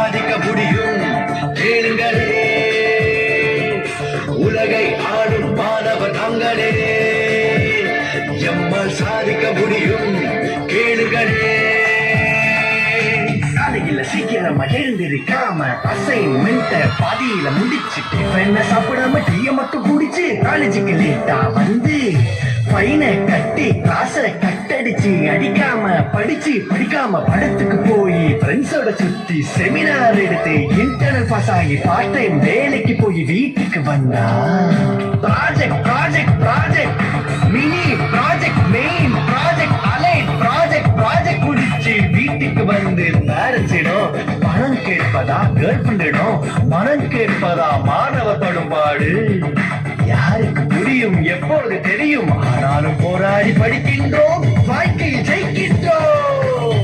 சாதிக்க முடியும் கேளுங்களே, உலகை ஆளும் மாணவர் நாங்களே. எம்மால் சாதிக்க முடியும் கேளுங்களே. காலையில சீக்கிரமா எழுந்திருக்காம அசைன்மெண்ட பாதியில முடிச்சுட்டு என்ன சாப்பிடாம டீய மட்டும் குடிச்சு காலேஜுக்கு லேட்டா வந்து பையன கட்டி காச கட்டடிச்சு அடிக்காம படிக்காம படத்துக்கு போய் ஃப்ரெண்ட்ஸோட சுத்தி செமினார் எடுத்து இன்டர்னல் பாஸ் ஆகி பார்ட் டைம் வேலைக்கு போய் வீட்டுக்கு வந்தா project project project mini project main project allied project முடிச்சு வீட்டுக்கு வந்து பேரண்ட்ஸிடம் பணம் கேட்பதா கேர்ள் ஃப்ரெண்டிடம் மனம் கேட்பதா மாணவ படும்பாடு யாருக்கு புரியும் எப்பொழுது தெரியும். ஆனாலும் போராடி படிக்கின்றோம், வாழ்க்கையில் ஜெயிக்கின்றோம்.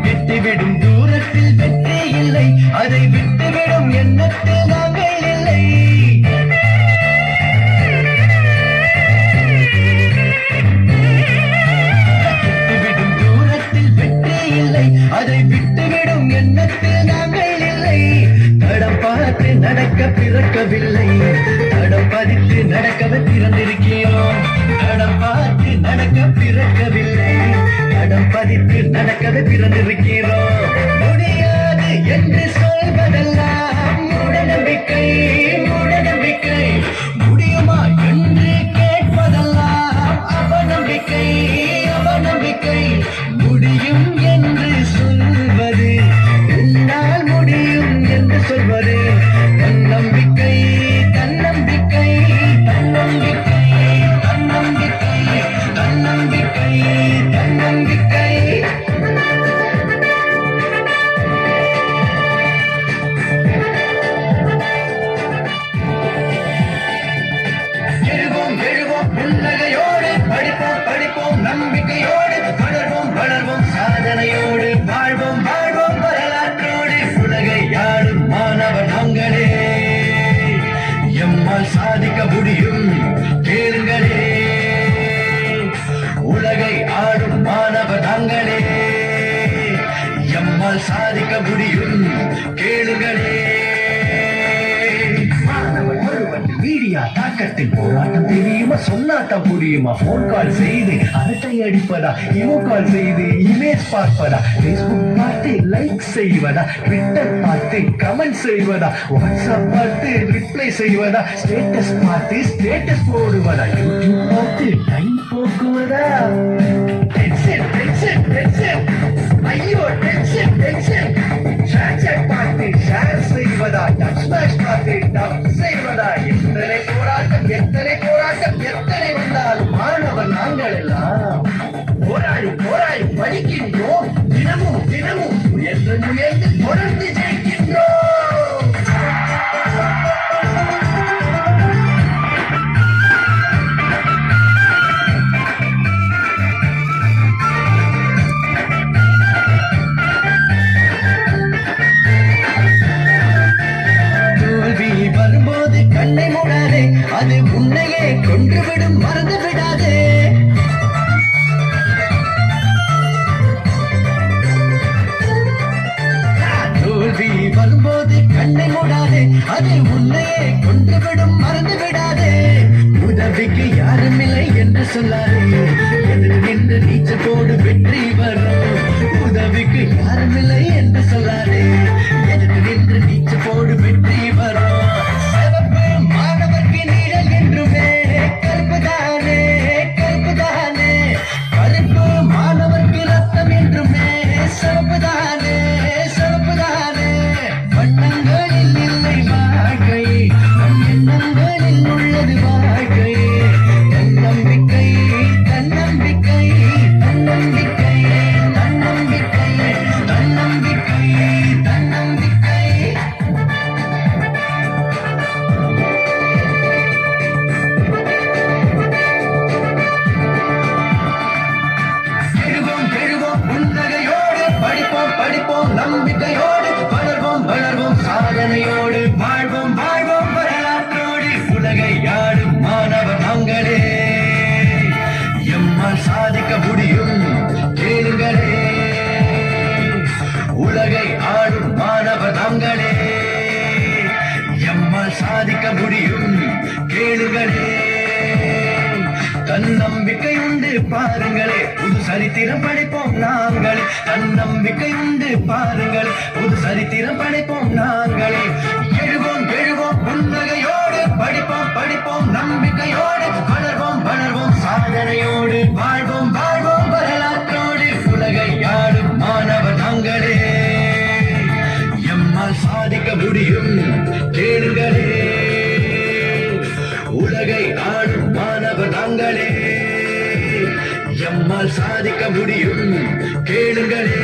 விட்டுவிடும் தூரத்தில் வெற்றி இல்லை, அதை விட்டுவிடும் எண்ணத்தில் நாங்கள் இல்லை. விட்டுவிடும் தூரத்தில் வெற்றி இல்லை, அதை விட்டுவிடும் எண்ணத்தில் நாங்கள் இல்லை. தடம் பார்த்து நடக்க பிறக்கவில்லை, தடம் பதித்து நடக்கவே பிறந்திருக்கிறோம். தடம் பார்த்து நடக்க பிறக்கவில்லை, தடம் பதித்து நடக்கவே பிறந்திருக்கிறோம். முடியாது என்று சொல்வதெல்லாம் மூடநம்பிக்கை மூடநம்பிக்கை, முடியுமா என்று கேட்பதெல்லாம் அவநம்பிக்கை அவநம்பிக்கை. முடியும் என்று சொல்வது என்னால் முடியும் என்று சொல்வது தன்னம்பிக்கை தன்னம்பிக்கை தன்னம்பிக்கை தன்னம்பிக்கை தன்னம்பிக்கை தன்னம்பிக்கை. எழுவோம் எழுவோம் புன்னகையோடு, படிப்போம் படிப்போம் நம்பிக்கையோடு, வளர்வோம் வளர்வோம் சாதனையோடு, வாழ்வோம் வாழ்வோம் வரலாற்றோடு. உலகை ஆளும் மாணவர் நாங்களே, எம்மால் சாதிக்க முடியும் கேளுங்களே. உலகை ஆளும் மாணவர் நாங்களே, எம்மால் சாதிக்க முடியும் கேளுங்களே. மாணவர் ஒருவன் மீடியா தாக்கத்தில் போராட்டம் தெரியுமா, சொன்னாட்டம் புரியுமா. போன் கால் செய்து அரட்டை அடிப்பதா, இமோ கால் செய்து இமேஜ் பார்ப்பதா, பேஸ்புக் பார்த்து லைக் செய்வதா, ட்விட்டர் பார்த்து கமெண்ட் செய்வதா, வாட்ஸ்அப் பார்த்து ரிப்ளை செய்வதா, ஸ்டேட்டஸ் பார்த்து ஸ்டேட்டஸ் போடுவதா, யூடியூப் பார்த்து டைம் போக்குவதா. டென்ஷன் டென்ஷன் டென்ஷன், ஐயோ டென்ஷன் டென்ஷன். சாட் பார்த்து ஷேர் செய்வதா, டச் மேட்ச் பார்த்து டப் செய்வதா. எத்தனை போராட்டம் எத்தனை போராட்டம் எத்தனை வந்தாலும் மாணவர் நாங்கள் எல்லாம் போராடி போராடி படிக்கின்றோம். தினமும் தினமும் முயன்று முயன்று தொடர்ந்து ஜெயிக்கின்றோம். எம்மால் சாதிக்க முடியும் கேளுங்களே உலகை ஆளும் மாணவர் நாங்களே எம்மால் சாதிக்க முடியும் கேளுங்களே தன்னம்பிக்கை உண்டு பாருங்களே புது சரித்திரம் படைப்போம் நாங்களே தன்னம்பிக்கை உண்டு பாருங்களே புது சரித்திரம் படைப்போம் நாங்களே எழுவோம் எழுவோம் புன்னகையோடு படிப்போம் படிப்போம் நம்பிக்கையோடு வளர்வோம் வளர்வோம் சாதனையோடு வாழ்வோம் வாழ்வோம் வரலாற்றோடு உலகை ஆளும் மாணவர் நாங்களே எம்மால் சாதிக்க முடியும் கேளுங்களே உலகை ஆளும் மாணவர் நாங்களே எம்மால் சாதிக்க முடியும் கேளுங்களே